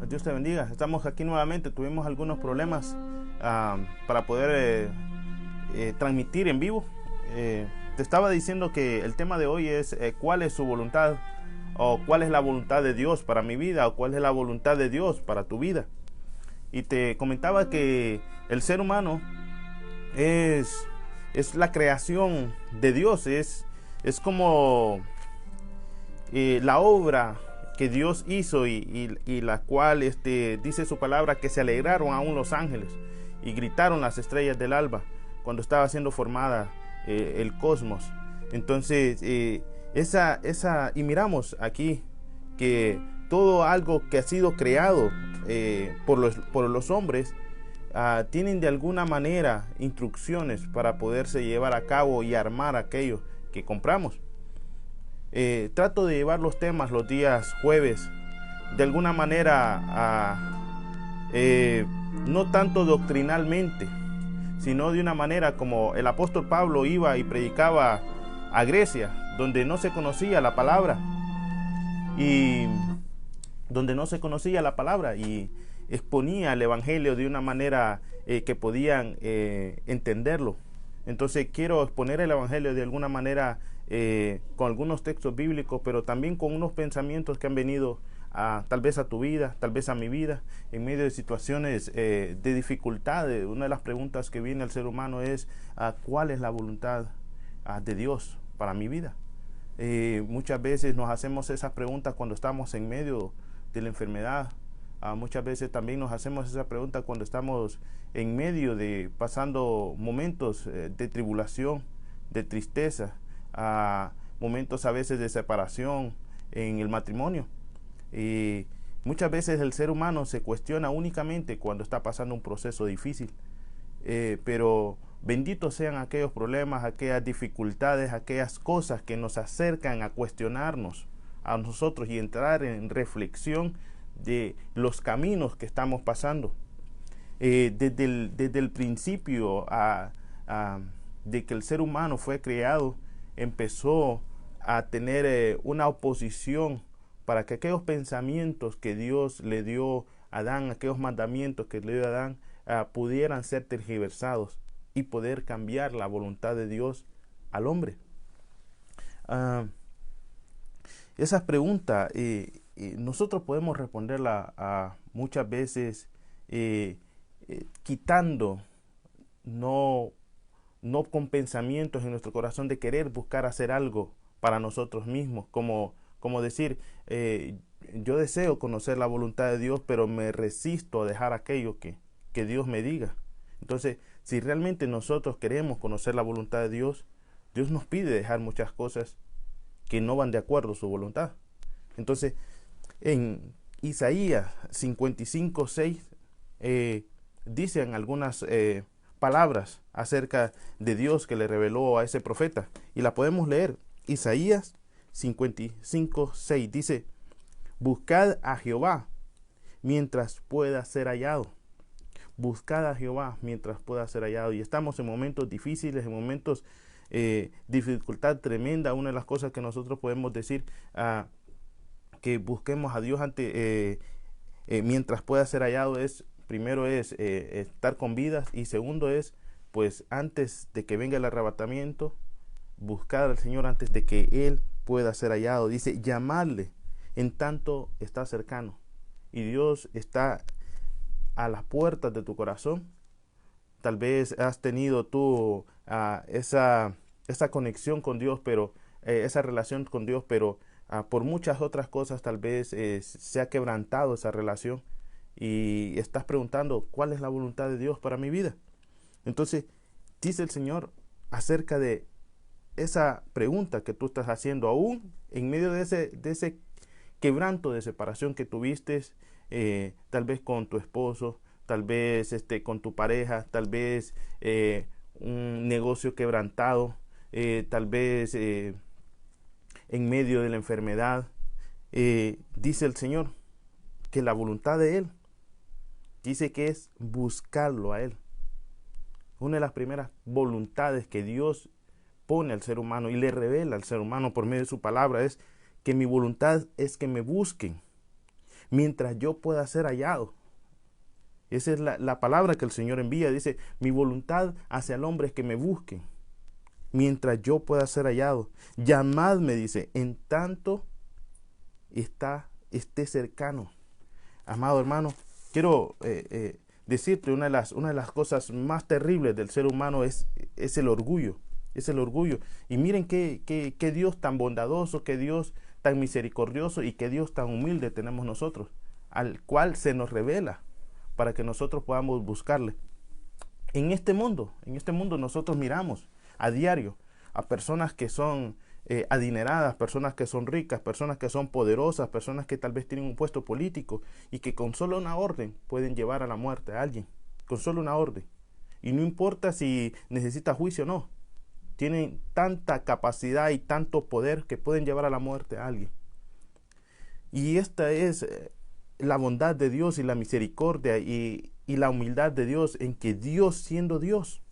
Dios te bendiga. Estamos aquí nuevamente. Tuvimos algunos problemas para poder transmitir en vivo. Te estaba diciendo que el tema de hoy es cuál es su voluntad, o cuál es la voluntad de Dios para mi vida, o cuál es la voluntad de Dios para tu vida. Y te comentaba que el ser humano es la creación de Dios, es como la obra que Dios hizo y la cual dice su palabra que se alegraron aún los ángeles y gritaron las estrellas del alba cuando estaba siendo formada el cosmos. Entonces y miramos aquí que todo algo que ha sido creado por los hombres tienen de alguna manera instrucciones para poderse llevar a cabo y armar aquello que compramos. Trato de llevar los temas los días jueves de alguna manera no tanto doctrinalmente, sino de una manera como el apóstol Pablo iba y predicaba a Grecia, donde no se conocía la palabra y exponía el evangelio de una manera que podían entenderlo. Entonces quiero exponer el evangelio de alguna manera con algunos textos bíblicos, pero también con unos pensamientos que han venido tal vez a tu vida, tal vez a mi vida, en medio de situaciones de dificultades. Una de las preguntas que viene al ser humano es ¿cuál es la voluntad de Dios para mi vida? Muchas veces nos hacemos esas preguntas cuando estamos en medio de la enfermedad. Muchas veces también nos hacemos esa pregunta cuando estamos en medio de pasando momentos de tribulación, de tristeza, momentos a veces de separación en el matrimonio. Y muchas veces el ser humano se cuestiona únicamente cuando está pasando un proceso difícil. Pero benditos sean aquellos problemas, aquellas dificultades, aquellas cosas que nos acercan a cuestionarnos a nosotros y entrar en reflexión de los caminos que estamos pasando. Desde el principio de que el ser humano fue creado, empezó a tener una oposición para que aquellos pensamientos que Dios le dio a Adán, aquellos mandamientos que le dio a Adán, pudieran ser tergiversados y poder cambiar la voluntad de Dios al hombre. Esas preguntas nosotros podemos responderla muchas veces quitando, no con pensamientos en nuestro corazón de querer buscar hacer algo para nosotros mismos, como decir, yo deseo conocer la voluntad de Dios, pero me resisto a dejar aquello que Dios me diga. Entonces, si realmente nosotros queremos conocer la voluntad de Dios, Dios nos pide dejar muchas cosas que no van de acuerdo a su voluntad. Entonces, en Isaías 55:6 dicen algunas palabras acerca de Dios que le reveló a ese profeta, y la podemos leer. Isaías 55:6 dice: buscad a Jehová mientras pueda ser hallado. Buscad a Jehová mientras pueda ser hallado. Y estamos en momentos difíciles, en momentos dificultad tremenda. Una de las cosas que nosotros podemos decir que busquemos a Dios mientras pueda ser hallado es, primero es estar con vidas, y segundo es, pues antes de que venga el arrebatamiento, buscar al Señor antes de que Él pueda ser hallado. Dice, llamarle en tanto está cercano. Y Dios está a las puertas de tu corazón. Tal vez has tenido tú esa conexión con Dios, pero esa relación con Dios, pero por muchas otras cosas tal vez se ha quebrantado esa relación, y estás preguntando ¿cuál es la voluntad de Dios para mi vida? Entonces dice el Señor acerca de esa pregunta que tú estás haciendo, aún en medio de ese quebranto de separación que tuviste, tal vez con tu esposo, tal vez con tu pareja, tal vez un negocio quebrantado, tal vez en medio de la enfermedad. Dice el Señor que la voluntad de Él dice que es buscarlo a Él. Una de las primeras voluntades que Dios pone al ser humano y le revela al ser humano por medio de su palabra es que mi voluntad es que me busquen. mientras yo pueda ser hallado. Esa es la palabra que el Señor envía. Dice, mi voluntad hacia el hombre es que me busquen, mientras yo pueda ser hallado. Llamadme, dice, en tanto esté cercano. Amado hermano, quiero decirte, una de las cosas más terribles del ser humano es el orgullo. Es el orgullo. Y miren qué Dios tan bondadoso, qué Dios tan misericordioso y qué Dios tan humilde tenemos nosotros, al cual se nos revela para que nosotros podamos buscarle. En este mundo nosotros miramos a diario a personas que son adineradas, personas que son ricas, personas que son poderosas, personas que tal vez tienen un puesto político y que con solo una orden pueden llevar a la muerte a alguien, con solo una orden. Y no importa si necesita juicio o no, tienen tanta capacidad y tanto poder que pueden llevar a la muerte a alguien. Y esta es la bondad de Dios y la misericordia y la humildad de Dios, en que Dios siendo Dios,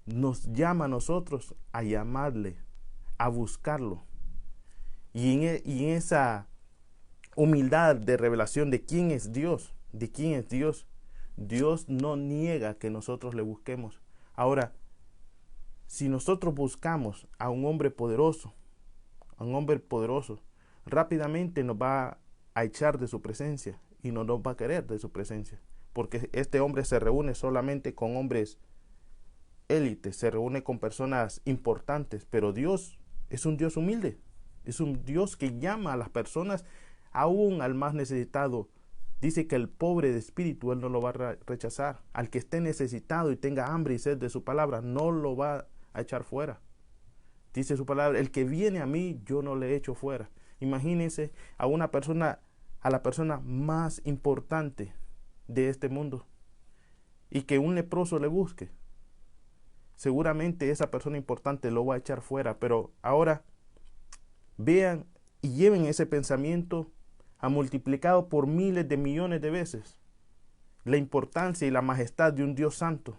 nos llama a nosotros a llamarle, a buscarlo. Y en esa humildad de revelación de quién es Dios, Dios no niega que nosotros le busquemos. Ahora, si nosotros buscamos a un hombre poderoso, rápidamente nos va a echar de su presencia y no nos va a querer de su presencia, porque este hombre se reúne solamente con hombres élites, se reúne con personas importantes, pero Dios es un Dios humilde, es un Dios que llama a las personas, aún al más necesitado. Dice que el pobre de espíritu Él no lo va a rechazar. Al que esté necesitado y tenga hambre y sed de su palabra, no lo va a echar fuera. Dice su palabra, el que viene a mí, yo no le echo fuera. Imagínense a una persona, a la persona más importante de este mundo, y que un leproso le busque. Seguramente esa persona importante lo va a echar fuera, pero ahora vean y lleven ese pensamiento a multiplicado por miles de millones de veces. La importancia y la majestad de un Dios santo,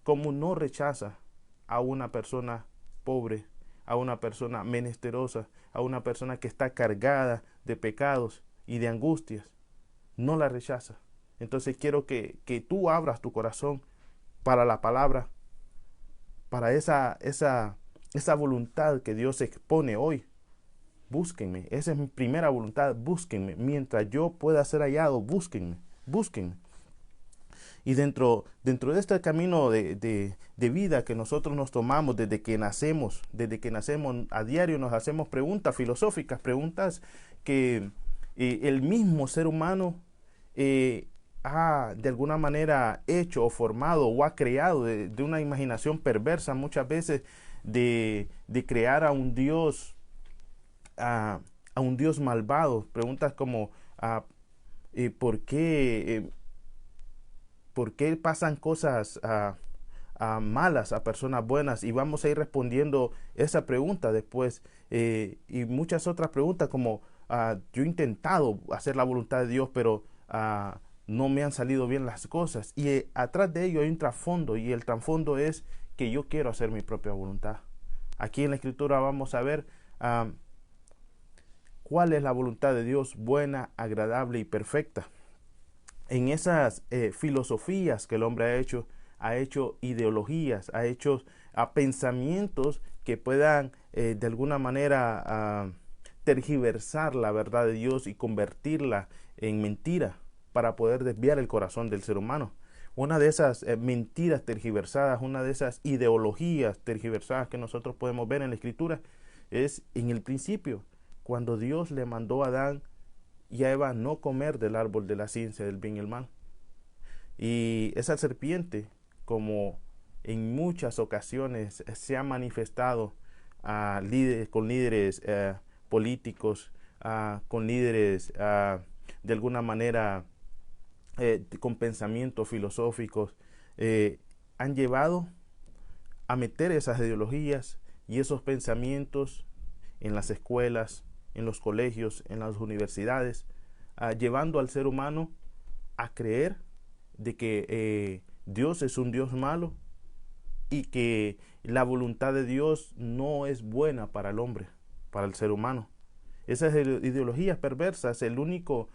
como no rechaza a una persona pobre, a una persona menesterosa, a una persona que está cargada de pecados y de angustias. No la rechaza. Entonces quiero que tú abras tu corazón para la palabra, para esa voluntad que Dios expone hoy. Búsquenme, esa es mi primera voluntad, búsquenme. Mientras yo pueda ser hallado, búsquenme. Y dentro de este camino de vida que nosotros nos tomamos desde que nacemos a diario nos hacemos preguntas filosóficas, preguntas que el mismo ser humano ha de alguna manera hecho o formado o ha creado de una imaginación perversa muchas veces de crear a un Dios malvado. Preguntas como ¿por qué pasan cosas malas a personas buenas? Y vamos a ir respondiendo esa pregunta después, y muchas otras preguntas como yo he intentado hacer la voluntad de Dios, pero no me han salido bien las cosas, y atrás de ello hay un trasfondo, y el trasfondo es que yo quiero hacer mi propia voluntad. Aquí en la Escritura vamos a ver cuál es la voluntad de Dios, buena, agradable y perfecta. En esas filosofías que el hombre ha hecho ideologías, ha hecho pensamientos que puedan de alguna manera tergiversar la verdad de Dios y convertirla en mentira para poder desviar el corazón del ser humano. Una de esas mentiras tergiversadas, una de esas ideologías tergiversadas que nosotros podemos ver en la Escritura es en el principio, cuando Dios le mandó a Adán y a Eva no comer del árbol de la ciencia del bien y el mal. Y esa serpiente, como en muchas ocasiones se ha manifestado con líderes políticos, con líderes de alguna manera con pensamientos filosóficos, han llevado a meter esas ideologías y esos pensamientos en las escuelas, en los colegios, en las universidades, llevando al ser humano a creer de que Dios es un Dios malo y que la voluntad de Dios no es buena para el hombre, para el ser humano. Esas ideologías perversas, el único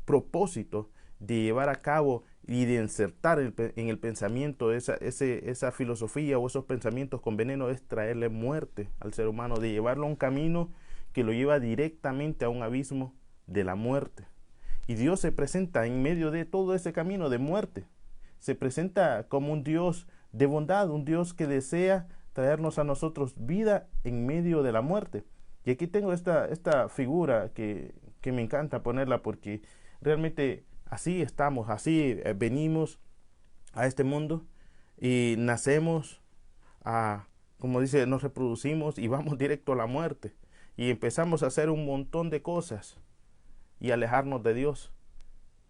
propósito de llevar a cabo y de insertar en el pensamiento esa filosofía o esos pensamientos con veneno es traerle muerte al ser humano, de llevarlo a un camino que lo lleva directamente a un abismo de la muerte. Y Dios se presenta en medio de todo ese camino de muerte. Se presenta como un Dios de bondad, un Dios que desea traernos a nosotros vida en medio de la muerte. Y aquí tengo esta figura que me encanta ponerla porque realmente así estamos, así venimos a este mundo y nacemos, como dice, nos reproducimos y vamos directo a la muerte. Y empezamos a hacer un montón de cosas y alejarnos de Dios.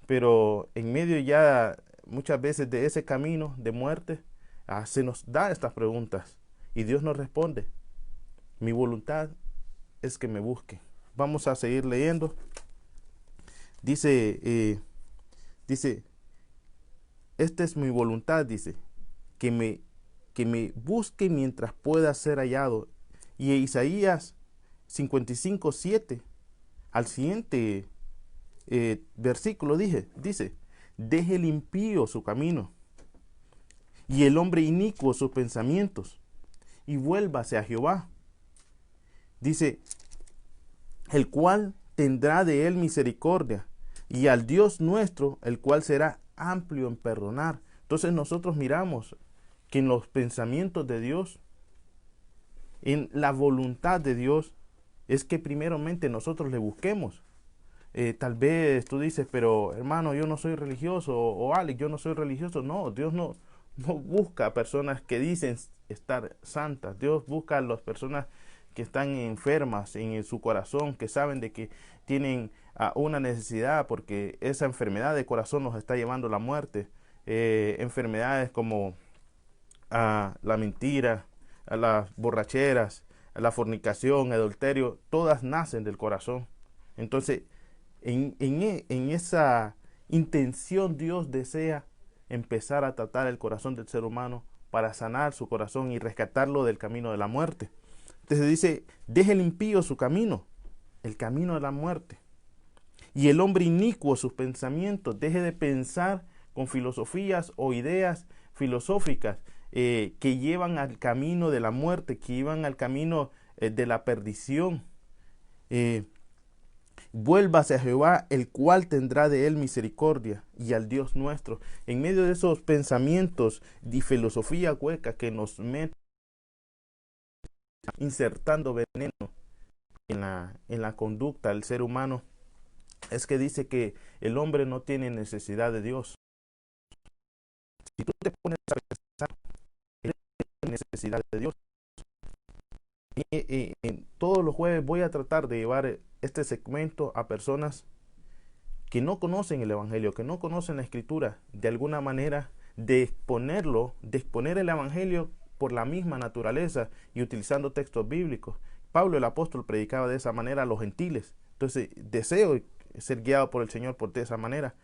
Pero en medio ya muchas veces de ese camino de muerte, se nos da estas preguntas y Dios nos responde: mi voluntad es que me busque. Vamos a seguir leyendo. Dice, esta es mi voluntad, dice, que me busque mientras pueda ser hallado. Y Isaías 55:7, al siguiente versículo dice, deje el impío su camino y el hombre inicuo sus pensamientos y vuélvase a Jehová. Dice, el cual tendrá de él misericordia, y al Dios nuestro, el cual será amplio en perdonar. Entonces nosotros miramos que en los pensamientos de Dios, en la voluntad de Dios, es que primeramente nosotros le busquemos. Tal vez tú dices, pero hermano, yo no soy religioso, o Alex, yo no soy religioso. No, Dios no busca a personas que dicen estar santas. Dios busca a las personas que están enfermas en su corazón, que saben de que tienen una necesidad, porque esa enfermedad de corazón nos está llevando a la muerte. Enfermedades como la mentira, las borracheras, la fornicación, el adulterio, todas nacen del corazón. Entonces, en esa intención Dios desea empezar a tratar el corazón del ser humano para sanar su corazón y rescatarlo del camino de la muerte. Entonces dice, deje el impío su camino, el camino de la muerte, y el hombre inicuo sus pensamientos. Deje de pensar con filosofías o ideas filosóficas que llevan al camino de la muerte, que llevan al camino de la perdición. Vuélvase a Jehová, el cual tendrá de él misericordia, y al Dios nuestro. En medio de esos pensamientos y filosofía hueca que nos meten insertando veneno en la conducta del ser humano, es que dice que el hombre no tiene necesidad de Dios. Si tú te pones a pensar, él tiene necesidad de Dios. Todos los jueves voy a tratar de llevar este segmento a personas que no conocen el Evangelio, que no conocen la Escritura, de alguna manera de exponer el Evangelio por la misma naturaleza y utilizando textos bíblicos. Pablo el apóstol predicaba de esa manera a los gentiles. Entonces deseo ser guiado por el Señor por de esa manera.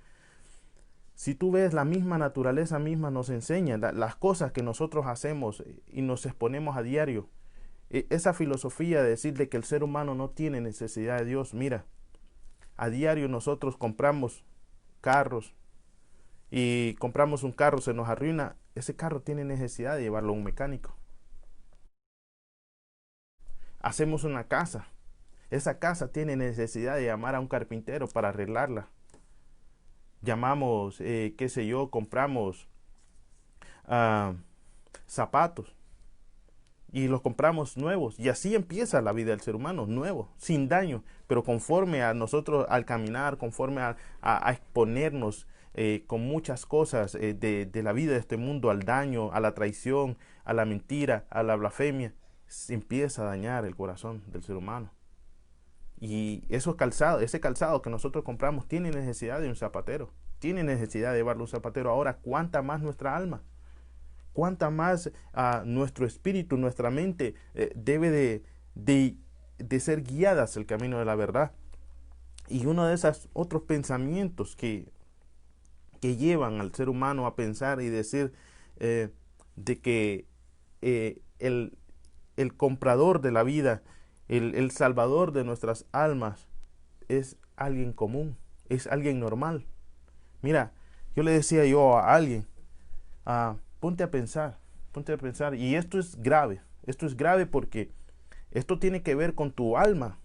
Si tú ves, la misma naturaleza misma nos enseña las cosas que nosotros hacemos y nos exponemos a diario. Esa filosofía de decir de que el ser humano no tiene necesidad de Dios, mira, a diario nosotros compramos carros y compramos un carro, se nos arruina, ese carro tiene necesidad de llevarlo a un mecánico. Hacemos una casa, esa casa tiene necesidad de llamar a un carpintero para arreglarla. Llamamos, qué sé yo, compramos zapatos y los compramos nuevos, y así empieza la vida del ser humano, nuevo, sin daño, pero conforme a nosotros al caminar, conforme a exponernos con muchas cosas de la vida de este mundo, al daño, a la traición, a la mentira, a la blasfemia, se empieza a dañar el corazón del ser humano. Y ese calzado que nosotros compramos tiene necesidad de un zapatero, tiene necesidad de llevarlo a un zapatero. Ahora, ¿cuánta más nuestra alma? ¿Cuánta más nuestro espíritu, nuestra mente debe de ser guiadas el camino de la verdad? Y uno de esos otros pensamientos que llevan al ser humano a pensar y decir de que el comprador de la vida El salvador de nuestras almas es alguien común, es alguien normal. Mira, yo le decía yo a alguien, ponte a pensar, y esto es grave porque esto tiene que ver con tu alma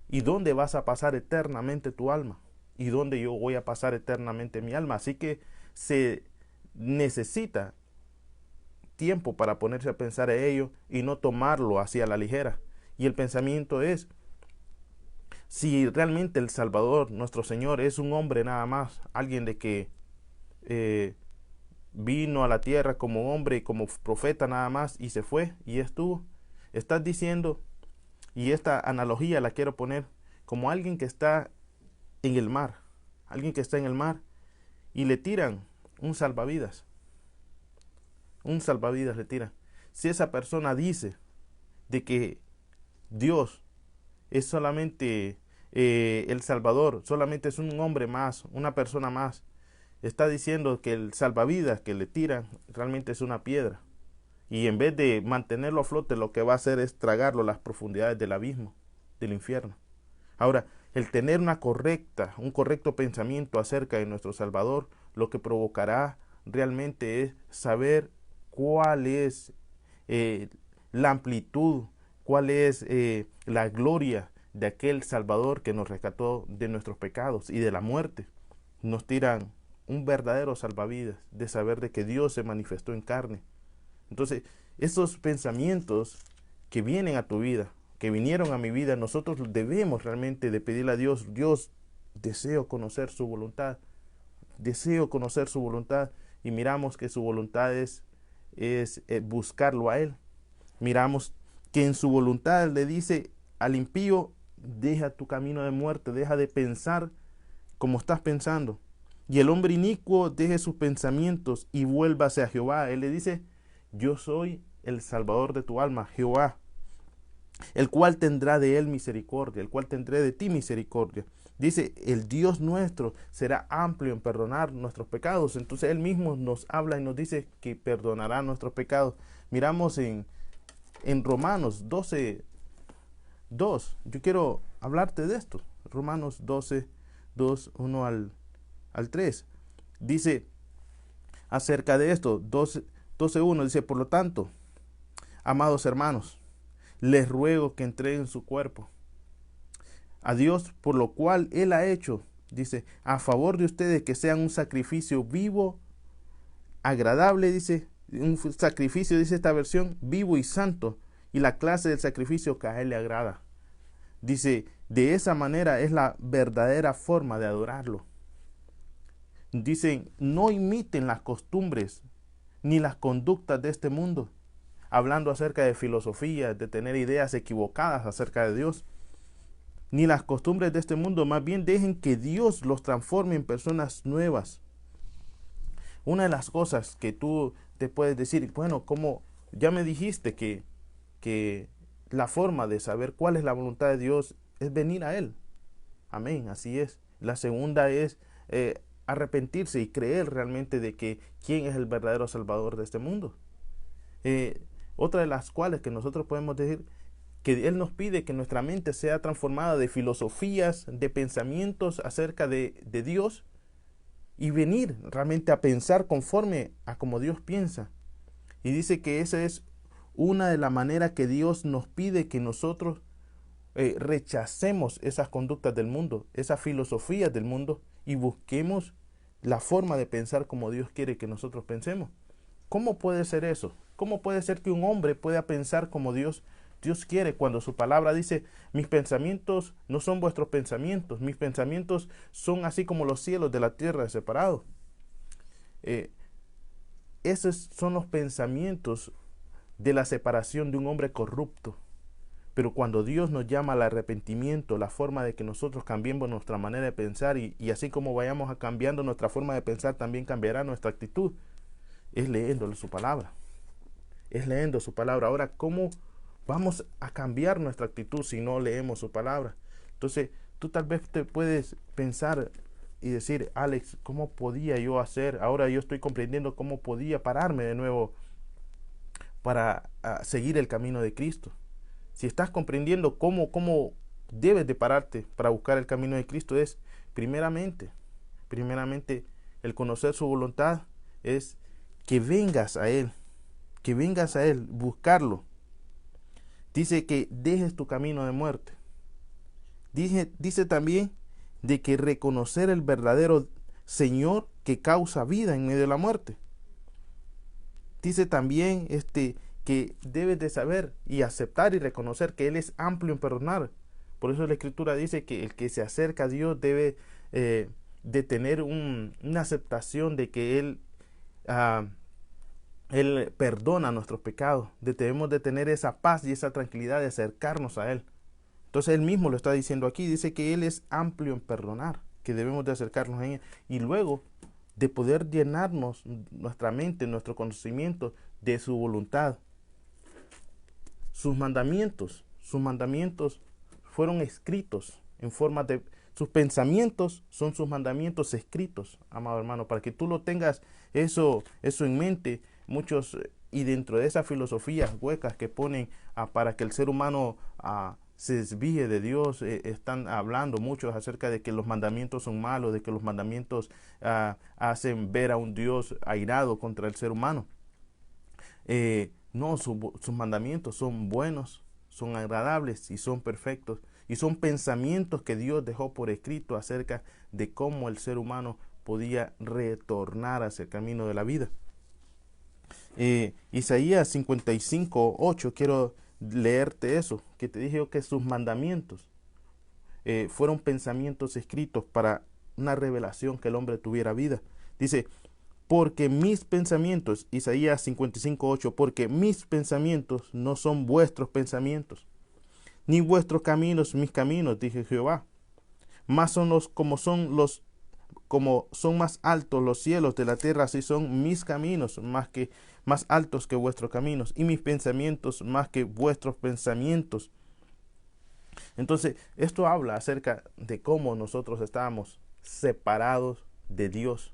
y dónde vas a pasar eternamente tu alma y dónde yo voy a pasar eternamente mi alma. Así que se necesita tiempo para ponerse a pensar en ello y no tomarlo así a la ligera. Y el pensamiento es, si realmente el Salvador, nuestro Señor, es un hombre nada más, alguien de que vino a la tierra como hombre y como profeta nada más y se fue y estuvo, estás diciendo, y esta analogía la quiero poner como alguien que está en el mar, alguien que está en el mar y le tiran un salvavidas le tiran. Si esa persona dice de que Dios es solamente el Salvador, solamente es un hombre más, una persona más, está diciendo que el salvavidas que le tiran realmente es una piedra. Y en vez de mantenerlo a flote, lo que va a hacer es tragarlo a las profundidades del abismo, del infierno. Ahora, el tener un correcto pensamiento acerca de nuestro Salvador, lo que provocará realmente es saber cuál es la amplitud, cuál es la gloria de aquel Salvador que nos rescató de nuestros pecados y de la muerte. Nos tiran un verdadero salvavidas de saber de que Dios se manifestó en carne. Entonces, esos pensamientos que vienen a tu vida, que vinieron a mi vida, nosotros debemos realmente de pedirle a Dios, Dios, deseo conocer su voluntad, y miramos que su voluntad es buscarlo a Él. Miramos que en su voluntad le dice al impío, deja tu camino de muerte, deja de pensar como estás pensando. Y el hombre inicuo deje sus pensamientos y vuélvase a Jehová. Él le dice, yo soy el Salvador de tu alma, Jehová, el cual tendrá de él misericordia, el cual tendré de ti misericordia. Dice, el Dios nuestro será amplio en perdonar nuestros pecados. Entonces Él mismo nos habla y nos dice que perdonará nuestros pecados. Miramos en Romanos 12, 2. Yo quiero hablarte de esto. Romanos 12, 2, 1 al 3. Dice acerca de esto, 12, 1, dice, por lo tanto, amados hermanos, les ruego que entreguen su cuerpo a Dios, por lo cual Él ha hecho, dice, a favor de ustedes, que sean un sacrificio vivo, agradable, dice, un sacrificio, dice esta versión, vivo y santo, y la clase del sacrificio que a Él le agrada. Dice, de esa manera es la verdadera forma de adorarlo. Dicen, no imiten las costumbres ni las conductas de este mundo, hablando acerca de filosofía, de tener ideas equivocadas acerca de Dios, ni las costumbres de este mundo, más bien dejen que Dios los transforme en personas nuevas. Una de las cosas que tú te puedes decir, bueno, como ya me dijiste que la forma de saber cuál es la voluntad de Dios es venir a Él. Amén, así es. La segunda es arrepentirse y creer realmente de que quién es el verdadero Salvador de este mundo. Otra de las cuales que nosotros podemos decir que Él nos pide que nuestra mente sea transformada de filosofías, de pensamientos acerca de Dios y venir realmente a pensar conforme a como Dios piensa. Y dice que esa es una de las maneras que Dios nos pide que nosotros rechacemos esas conductas del mundo, esas filosofías del mundo y busquemos la forma de pensar como Dios quiere que nosotros pensemos. ¿Cómo puede ser eso? ¿Cómo puede ser que un hombre pueda pensar como Dios quiere cuando su palabra dice, mis pensamientos no son vuestros pensamientos, mis pensamientos son así como los cielos de la tierra separados? Esos son los pensamientos de la separación de un hombre corrupto. Pero cuando Dios nos llama al arrepentimiento, la forma de que nosotros cambiemos nuestra manera de pensar y así como vayamos cambiando nuestra forma de pensar, también cambiará nuestra actitud, es leyendo su palabra. Es leyendo su palabra. Ahora, ¿cómo vamos a cambiar nuestra actitud si no leemos su palabra? Entonces, tú tal vez te puedes pensar y decir, Alex, ¿cómo podía yo hacer? Ahora yo estoy comprendiendo cómo podía pararme de nuevo para seguir el camino de Cristo. Si estás comprendiendo cómo debes de pararte para buscar el camino de Cristo, es primeramente el conocer su voluntad, es que vengas a Él, buscarlo. Dice que dejes tu camino de muerte. Dice también de que reconocer el verdadero Señor que causa vida en medio de la muerte. Dice también que debes de saber y aceptar y reconocer que Él es amplio en perdonar. Por eso la Escritura dice que el que se acerca a Dios debe de tener una aceptación de que Él perdona nuestros pecados. Debemos de tener esa paz y esa tranquilidad de acercarnos a Él. Entonces Él mismo lo está diciendo aquí. Dice que Él es amplio en perdonar, que debemos de acercarnos a Él. Y luego de poder llenarnos nuestra mente, nuestro conocimiento de su voluntad. Sus mandamientos fueron escritos en forma de... Sus pensamientos son sus mandamientos escritos, amado hermano, para que tú lo tengas eso en mente. Muchos, y dentro de esas filosofías huecas que ponen para que el ser humano se desvíe de Dios, están hablando muchos acerca de que los mandamientos son malos, de que los mandamientos hacen ver a un Dios airado contra el ser humano. No, sus mandamientos son buenos, son agradables y son perfectos. Y son pensamientos que Dios dejó por escrito acerca de cómo el ser humano podía retornar hacia el camino de la vida. Isaías 55:8, quiero leerte eso, que te dije que sus mandamientos fueron pensamientos escritos para una revelación que el hombre tuviera vida. Dice, porque mis pensamientos, Isaías 55:8, porque mis pensamientos no son vuestros pensamientos, ni vuestros caminos mis caminos, dije Jehová. Más son como son más altos los cielos de la tierra, así son mis caminos más altos que vuestros caminos, y mis pensamientos más que vuestros pensamientos. Entonces, esto habla acerca de cómo nosotros estábamos separados de Dios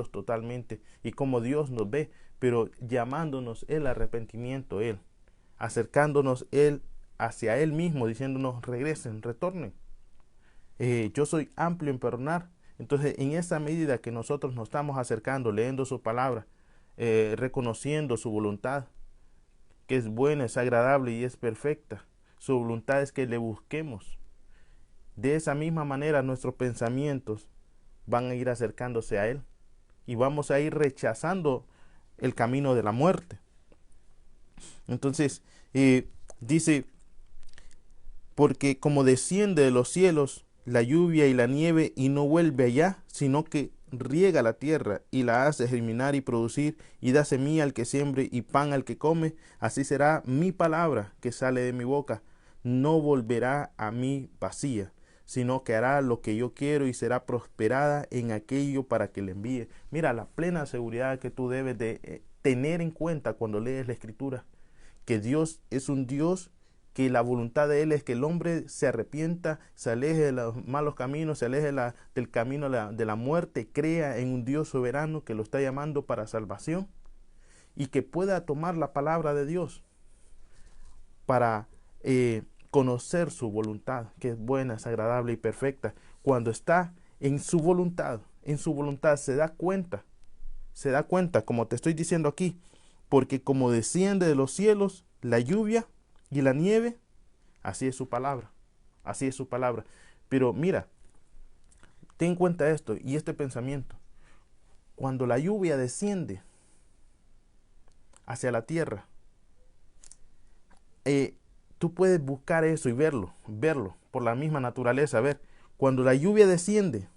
totalmente, y cómo Dios nos ve, pero llamándonos el arrepentimiento, Él, acercándonos Él hacia Él mismo, diciéndonos, regresen, retornen. Yo soy amplio en perdonar. Entonces, en esa medida que nosotros nos estamos acercando, leyendo su palabra, reconociendo su voluntad, que es buena, es agradable y es perfecta, su voluntad es que le busquemos. De esa misma manera nuestros pensamientos van a ir acercándose a Él y vamos a ir rechazando el camino de la muerte. Entonces, dice, porque como desciende de los cielos la lluvia y la nieve y no vuelve allá, sino que riega la tierra y la hace germinar y producir y da semilla al que siembre y pan al que come, así será mi palabra que sale de mi boca. No volverá a mí vacía, sino que hará lo que yo quiero y será prosperada en aquello para que le envíe. Mira, la plena seguridad que tú debes de tener en cuenta cuando lees la Escritura, que Dios es un Dios que la voluntad de Él es que el hombre se arrepienta, se aleje de los malos caminos, se aleje del camino de la muerte, crea en un Dios soberano que lo está llamando para salvación y que pueda tomar la palabra de Dios para conocer su voluntad, que es buena, es agradable y perfecta. Cuando está en su voluntad se da cuenta, como te estoy diciendo aquí, porque como desciende de los cielos la lluvia y la nieve, así es su palabra. Pero mira, ten en cuenta esto y este pensamiento. Cuando la lluvia desciende hacia la tierra, tú puedes buscar eso y verlo por la misma naturaleza. A ver, cuando la lluvia desciende,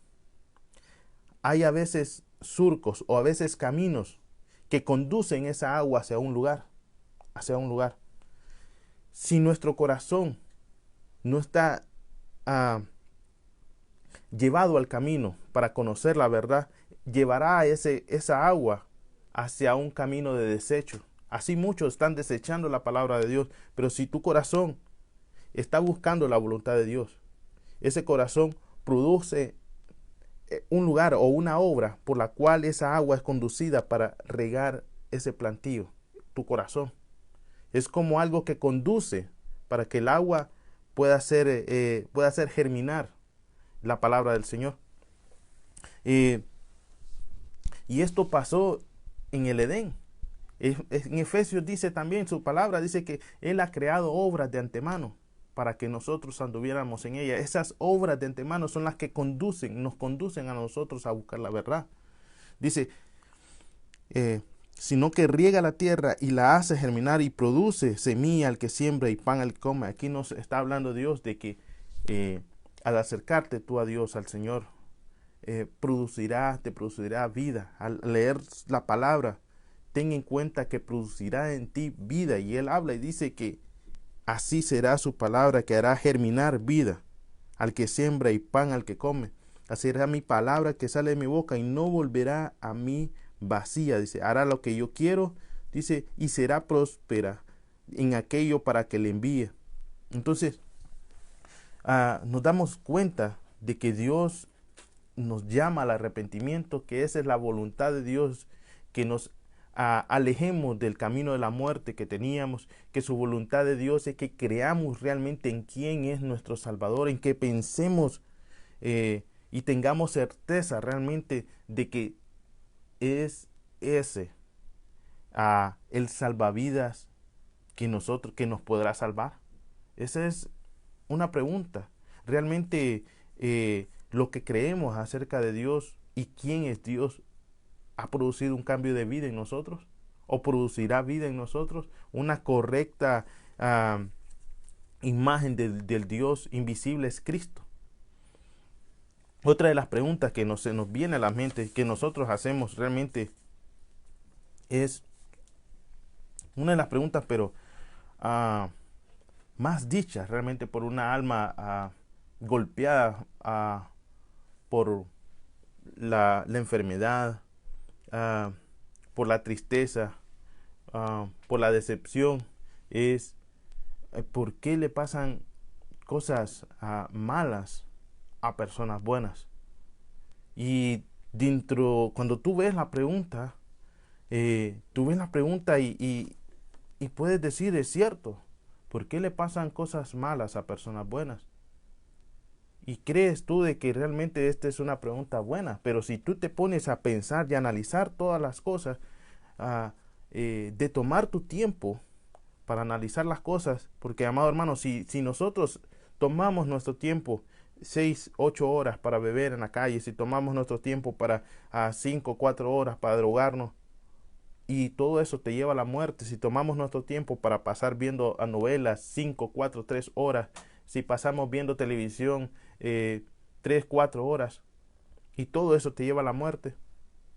hay a veces surcos o a veces caminos que conducen esa agua hacia un lugar. Si nuestro corazón no está llevado al camino para conocer la verdad, llevará esa agua hacia un camino de desecho. Así muchos están desechando la palabra de Dios, pero si tu corazón está buscando la voluntad de Dios, ese corazón produce un lugar o una obra por la cual esa agua es conducida para regar ese plantío, tu corazón. Es como algo que conduce para que el agua pueda hacer germinar la palabra del Señor. Eh, y esto pasó en el Edén. En Efesios dice también, su palabra dice que Él ha creado obras de antemano para que nosotros anduviéramos en ellas. Esas obras de antemano son las que nos conducen a nosotros a buscar la verdad. Dice, sino que riega la tierra y la hace germinar y produce semilla al que siembra y pan al que come. Aquí nos está hablando Dios de que al acercarte tú a Dios, al Señor, te producirá vida. Al leer la palabra, ten en cuenta que producirá en ti vida. Y Él habla y dice que así será su palabra, que hará germinar vida al que siembra y pan al que come. Así será mi palabra que sale de mi boca y no volverá a mí vacía. Dice, hará lo que yo quiero, dice, y será próspera en aquello para que le envíe. Entonces, nos damos cuenta de que Dios nos llama al arrepentimiento, que esa es la voluntad de Dios, que nos alejemos del camino de la muerte que teníamos, que su voluntad de Dios es que creamos realmente en quién es nuestro Salvador, en que pensemos y tengamos certeza realmente de que es ese el salvavidas que nos podrá salvar. Esa es una pregunta. Realmente lo que creemos acerca de Dios y quién es Dios ha producido un cambio de vida en nosotros o producirá vida en nosotros, una correcta imagen del Dios invisible es Cristo. Otra de las preguntas que se nos viene a la mente, que nosotros hacemos realmente, es una de las preguntas, pero más dichas realmente por una alma golpeada por la enfermedad, por la tristeza, por la decepción, es ¿por qué le pasan cosas malas a personas buenas? Y cuando tú ves la pregunta, y puedes decir, es cierto, ¿por qué le pasan cosas malas a personas buenas? Y crees tú de que realmente esta es una pregunta buena, pero si tú te pones a pensar y analizar todas las cosas, de tomar tu tiempo para analizar las cosas, porque amado hermano, si nosotros tomamos nuestro tiempo 6, 8 horas para beber en la calle, si tomamos nuestro tiempo para 5, 4 horas para drogarnos, y todo eso te lleva a la muerte, si tomamos nuestro tiempo para pasar viendo a novelas 5, 4, 3 horas, si pasamos viendo televisión 3, 4 horas, y todo eso te lleva a la muerte.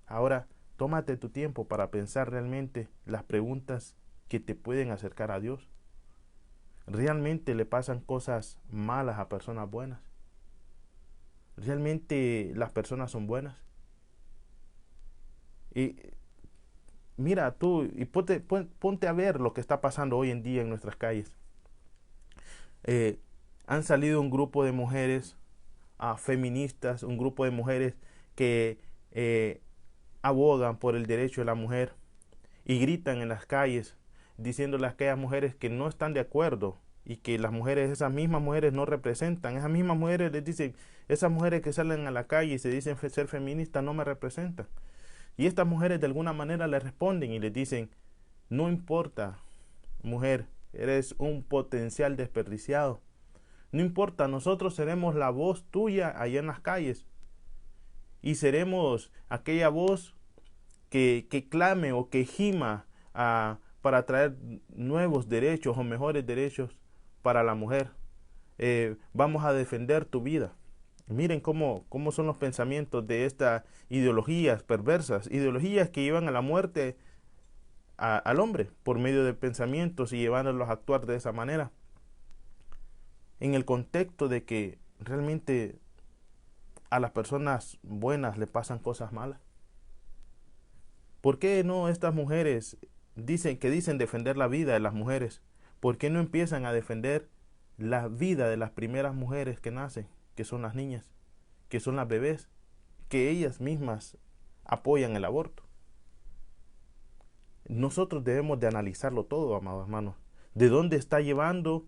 Ahora, tómate tu tiempo para pensar realmente las preguntas que te pueden acercar a Dios. ¿Realmente le pasan cosas malas a personas buenas? ¿Realmente las personas son buenas? Y mira tú, y ponte a ver lo que está pasando hoy en día en nuestras calles. Han salido un grupo de mujeres feministas, un grupo de mujeres que abogan por el derecho de la mujer y gritan en las calles diciéndole a aquellas mujeres que no están de acuerdo y que esas mismas mujeres no representan. Esas mismas mujeres les dicen, esas mujeres que salen a la calle y se dicen ser feministas no me representan. Y estas mujeres de alguna manera les responden y les dicen, no importa, mujer, eres un potencial desperdiciado. No importa, nosotros seremos la voz tuya allá en las calles. Y seremos aquella voz que clame o que gima para traer nuevos derechos o mejores derechos para la mujer. Vamos a defender tu vida. Miren cómo son los pensamientos de estas ideologías perversas, ideologías que llevan a la muerte al hombre por medio de pensamientos y llevándolos a actuar de esa manera. En el contexto de que realmente a las personas buenas le pasan cosas malas. ¿Por qué no estas mujeres dicen defender la vida de las mujeres? ¿Por qué no empiezan a defender la vida de las primeras mujeres que nacen, que son las niñas, que son las bebés, que ellas mismas apoyan el aborto? Nosotros debemos de analizarlo todo, amados hermanos. ¿De dónde está llevando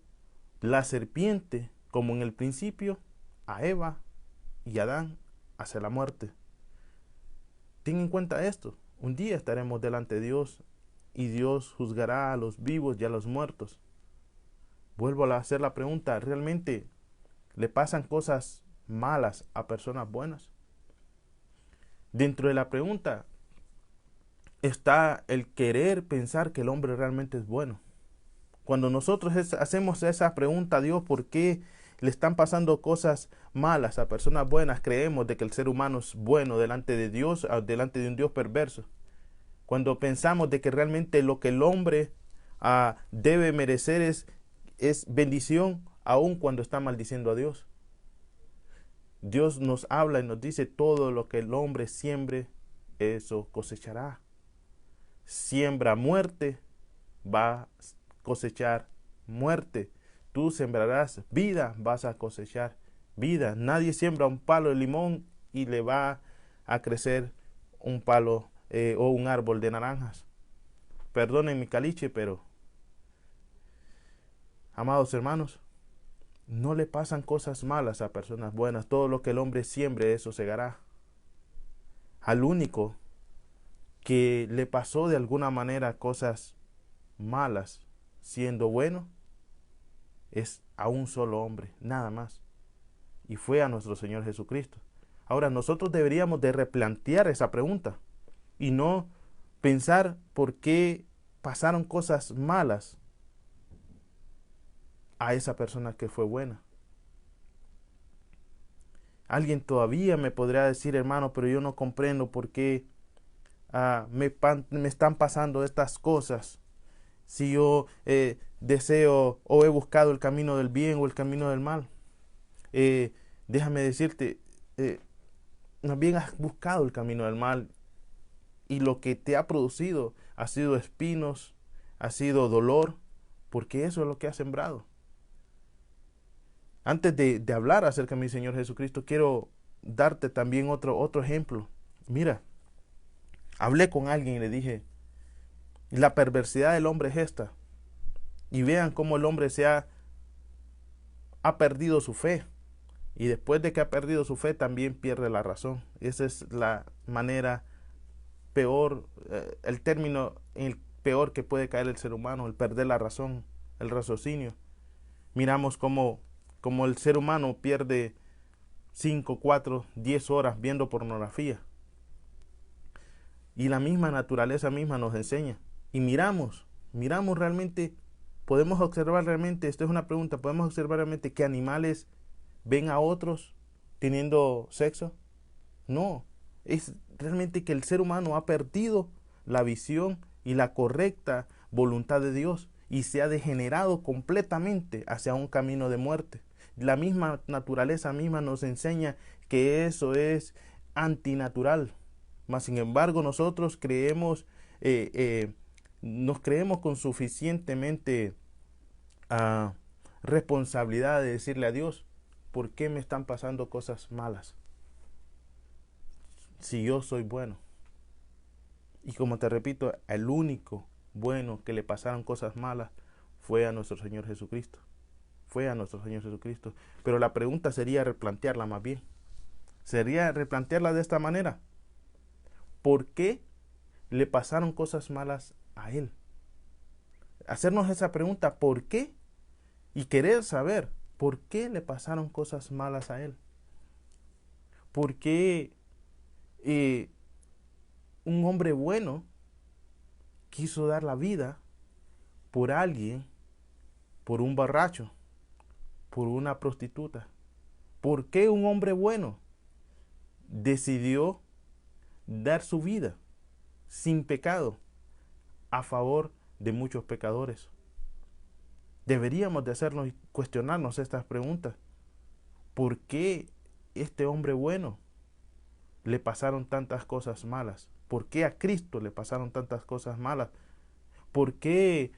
la serpiente, como en el principio, a Eva y Adán hacia la muerte? Ten en cuenta esto. Un día estaremos delante de Dios y Dios juzgará a los vivos y a los muertos. Vuelvo a hacer la pregunta, ¿realmente le pasan cosas malas a personas buenas? Dentro de la pregunta está el querer pensar que el hombre realmente es bueno. Cuando nosotros hacemos esa pregunta a Dios, ¿por qué le están pasando cosas malas a personas buenas? Creemos de que el ser humano es bueno delante de Dios, delante de un Dios perverso. Cuando pensamos de que realmente lo que el hombre debe merecer es bendición, aun cuando está maldiciendo a Dios. Dios nos habla y nos dice: todo lo que el hombre siembre, eso cosechará. Siembra muerte, va a cosechar muerte. Tú sembrarás vida, vas a cosechar vida. Nadie siembra un palo de limón y le va a crecer un palo o un árbol de naranjas. Perdonen mi caliche, pero amados hermanos, no le pasan cosas malas a personas buenas. Todo lo que el hombre siembre, eso segará. Al único que le pasó de alguna manera cosas malas siendo bueno es a un solo hombre, nada más. Y fue a nuestro Señor Jesucristo. Ahora nosotros deberíamos de replantear esa pregunta y no pensar por qué pasaron cosas malas a esa persona que fue buena. Alguien todavía me podría decir: hermano, pero yo no comprendo por qué me están pasando estas cosas. Si yo deseo o he buscado el camino del bien o el camino del mal. Déjame decirte, más bien has buscado el camino del mal y lo que te ha producido ha sido espinos, ha sido dolor, porque eso es lo que has sembrado. Antes de hablar acerca de mi Señor Jesucristo, quiero darte también otro ejemplo. Mira, hablé con alguien y le dije: la perversidad del hombre es esta. Y vean cómo el hombre ha perdido su fe. Y después de que ha perdido su fe, también pierde la razón. Esa es la manera peor, el término el peor que puede caer el ser humano, el perder la razón, el raciocinio. Miramos cómo el ser humano pierde 5, 4, 10 horas viendo pornografía. Y la misma naturaleza misma nos enseña. Y miramos realmente, podemos observar realmente, esto es una pregunta, podemos observar realmente que animales ven a otros teniendo sexo. No, es realmente que el ser humano ha perdido la visión y la correcta voluntad de Dios y se ha degenerado completamente hacia un camino de muerte. La misma naturaleza misma nos enseña que eso es antinatural. Mas sin embargo nosotros nos creemos con suficientemente responsabilidad de decirle a Dios: ¿por qué me están pasando cosas malas si yo soy bueno? Y como te repito, el único bueno que le pasaron cosas malas fue a nuestro Señor Jesucristo. Fue a nuestro Señor Jesucristo. Pero la pregunta sería replantearla más bien. Sería replantearla de esta manera: ¿por qué le pasaron cosas malas a Él? Hacernos esa pregunta: ¿por qué? Y querer saber por qué le pasaron cosas malas a Él. ¿Por qué un hombre bueno quiso dar la vida por alguien, por un borracho, por una prostituta? ¿Por qué un hombre bueno decidió dar su vida sin pecado a favor de muchos pecadores? Deberíamos de hacernos y cuestionarnos estas preguntas. ¿Por qué este hombre bueno le pasaron tantas cosas malas? ¿Por qué a Cristo le pasaron tantas cosas malas? ¿Por qué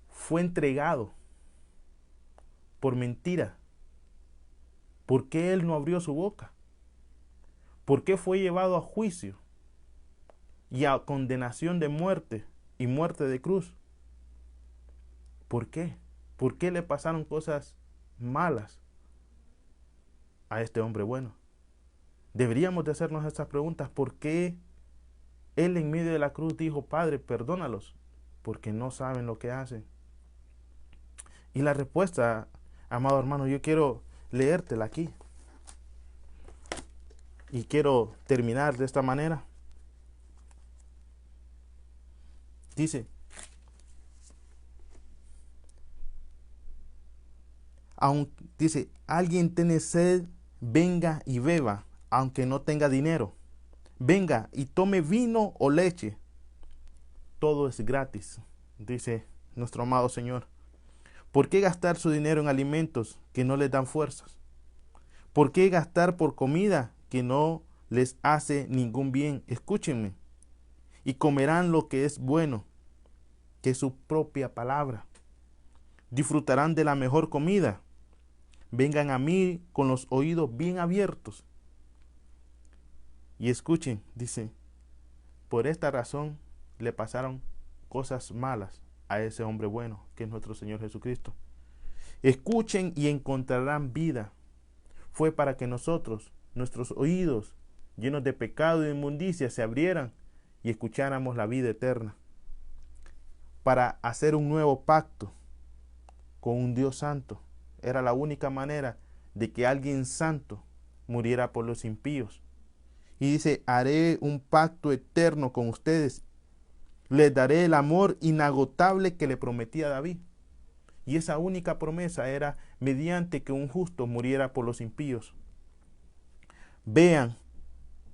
fue entregado por mentira? ¿Por qué Él no abrió su boca? ¿Por qué fue llevado a juicio y a condenación de muerte y muerte de cruz? ¿Por qué? ¿Por qué le pasaron cosas malas a este hombre bueno? Deberíamos de hacernos estas preguntas. ¿Por qué él en medio de la cruz dijo, Padre, perdónalos? Porque no saben lo que hacen. Y la respuesta, amado hermano, yo quiero leértela aquí. Y quiero terminar de esta manera. Dice, dice, alguien tiene sed, venga y beba, aunque no tenga dinero. Venga y tome vino o leche. Todo es gratis, dice nuestro amado Señor. ¿Por qué gastar su dinero en alimentos que no les dan fuerzas? ¿Por qué gastar por comida que no les hace ningún bien? Escúchenme. Y comerán lo que es bueno, que es su propia palabra. Disfrutarán de la mejor comida. Vengan a mí con los oídos bien abiertos. Y escuchen, dice, por esta razón le pasaron cosas malas a ese hombre bueno, que es nuestro Señor Jesucristo. Escuchen y encontrarán vida. Fue para que nosotros, nuestros oídos, llenos de pecado y inmundicia, se abrieran y escucháramos la vida eterna. Para hacer un nuevo pacto con un Dios santo. Era la única manera de que alguien santo muriera por los impíos. Y dice, haré un pacto eterno con ustedes. Les daré el amor inagotable que le prometí a David. Y esa única promesa era mediante que un justo muriera por los impíos. Vean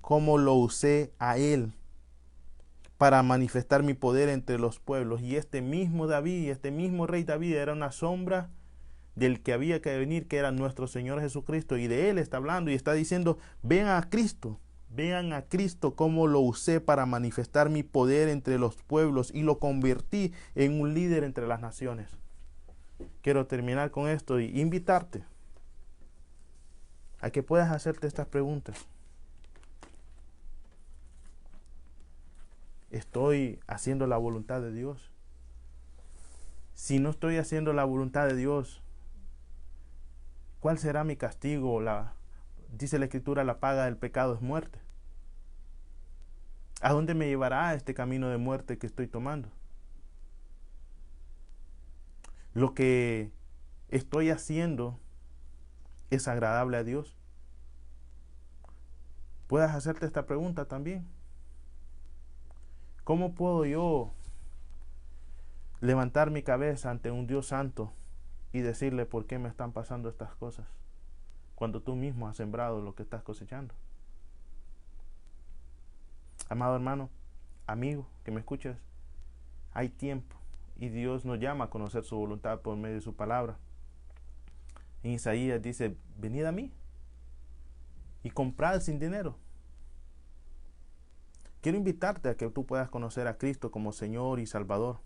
cómo lo usé a él para manifestar mi poder entre los pueblos. Y este mismo David, este mismo rey David, era una sombra del que había que venir, que era nuestro Señor Jesucristo. Y de él está hablando y está diciendo, vean a Cristo. Vean a Cristo cómo lo usé para manifestar mi poder entre los pueblos y lo convertí en un líder entre las naciones. Quiero terminar con esto y invitarte a que puedas hacerte estas preguntas. ¿Estoy haciendo la voluntad de Dios? Si no estoy haciendo la voluntad de Dios, ¿cuál será mi castigo? Dice la Escritura, la paga del pecado es muerte. ¿A dónde me llevará este camino de muerte que estoy tomando? ¿Lo que estoy haciendo es agradable a Dios? Puedes hacerte esta pregunta también. ¿Cómo puedo yo levantar mi cabeza ante un Dios santo y decirle por qué me están pasando estas cosas, cuando tú mismo has sembrado lo que estás cosechando? Amado hermano, amigo, que me escuchas, hay tiempo y Dios nos llama a conocer su voluntad por medio de su palabra. En Isaías dice, venid a mí y comprad sin dinero. Quiero invitarte a que tú puedas conocer a Cristo como Señor y Salvador.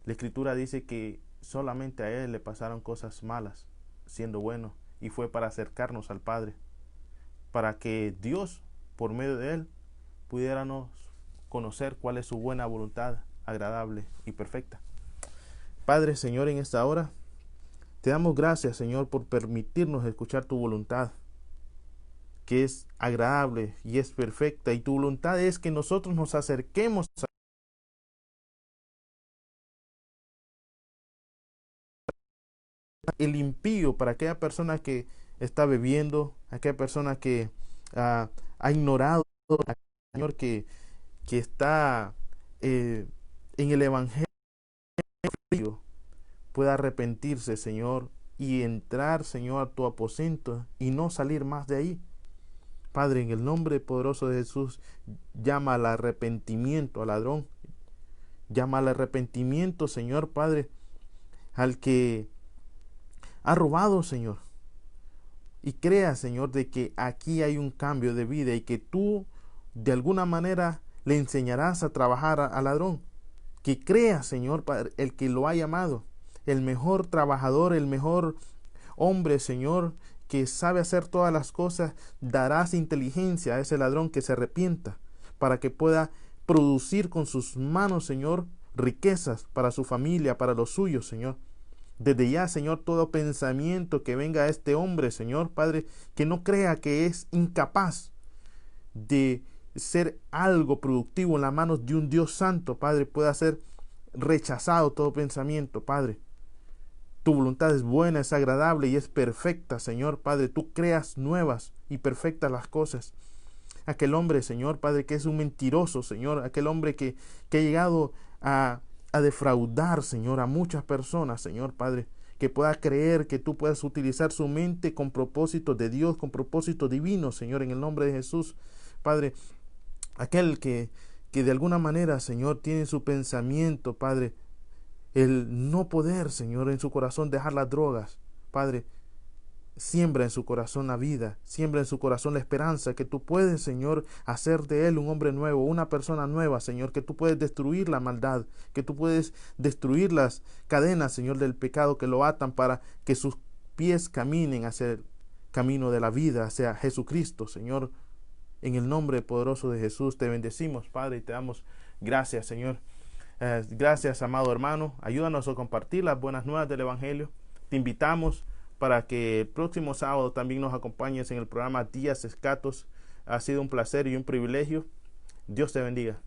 La Escritura dice que solamente a Él le pasaron cosas malas, siendo bueno, y fue para acercarnos al Padre, para que Dios, por medio de Él, pudiéramos conocer cuál es su buena voluntad, agradable y perfecta. Padre, Señor, en esta hora, te damos gracias, Señor, por permitirnos escuchar tu voluntad, que es agradable y es perfecta, y tu voluntad es que nosotros nos acerquemos a el impío, para aquella persona que está bebiendo, aquella persona que ha ignorado, Señor, que está en el Evangelio, pueda arrepentirse, Señor, y entrar, Señor, a tu aposento y no salir más de ahí. Padre, en el nombre poderoso de Jesús, llama al arrepentimiento al ladrón. Llama al arrepentimiento, Señor, Padre, al que ha robado, Señor. Y crea, Señor, de que aquí hay un cambio de vida y que tú, de alguna manera, le enseñarás a trabajar al ladrón. Que crea, Señor, el que lo ha llamado, el mejor trabajador, el mejor hombre, Señor, que sabe hacer todas las cosas, darás inteligencia a ese ladrón que se arrepienta, para que pueda producir con sus manos, Señor, riquezas para su familia, para los suyos, Señor. Desde ya, Señor, todo pensamiento que venga a este hombre, Señor, Padre, que no crea que es incapaz de ser algo productivo en las manos de un Dios santo, Padre, pueda ser rechazado todo pensamiento, Padre. Tu voluntad es buena, es agradable y es perfecta, Señor, Padre. Tú creas nuevas y perfectas las cosas. Aquel hombre, Señor, Padre, que es un mentiroso, Señor, aquel hombre que ha llegado a defraudar, Señor, a muchas personas, Señor, Padre, que pueda creer que tú puedas utilizar su mente con propósito de Dios, con propósito divino, Señor, en el nombre de Jesús, Padre. Aquel que de alguna manera, Señor, tiene su pensamiento, Padre, el no poder, Señor, en su corazón dejar las drogas, Padre, siembra en su corazón la vida, siembra en su corazón la esperanza, que tú puedes, Señor, hacer de él un hombre nuevo, una persona nueva, Señor, que tú puedes destruir la maldad, que tú puedes destruir las cadenas, Señor, del pecado que lo atan para que sus pies caminen hacia el camino de la vida, hacia Jesucristo, Señor. En el nombre poderoso de Jesús te bendecimos, Padre, y te damos gracias, Señor. Gracias, amado hermano. Ayúdanos a compartir las buenas nuevas del Evangelio. Te invitamos para que el próximo sábado también nos acompañes en el programa Días Escatos. Ha sido un placer y un privilegio. Dios te bendiga.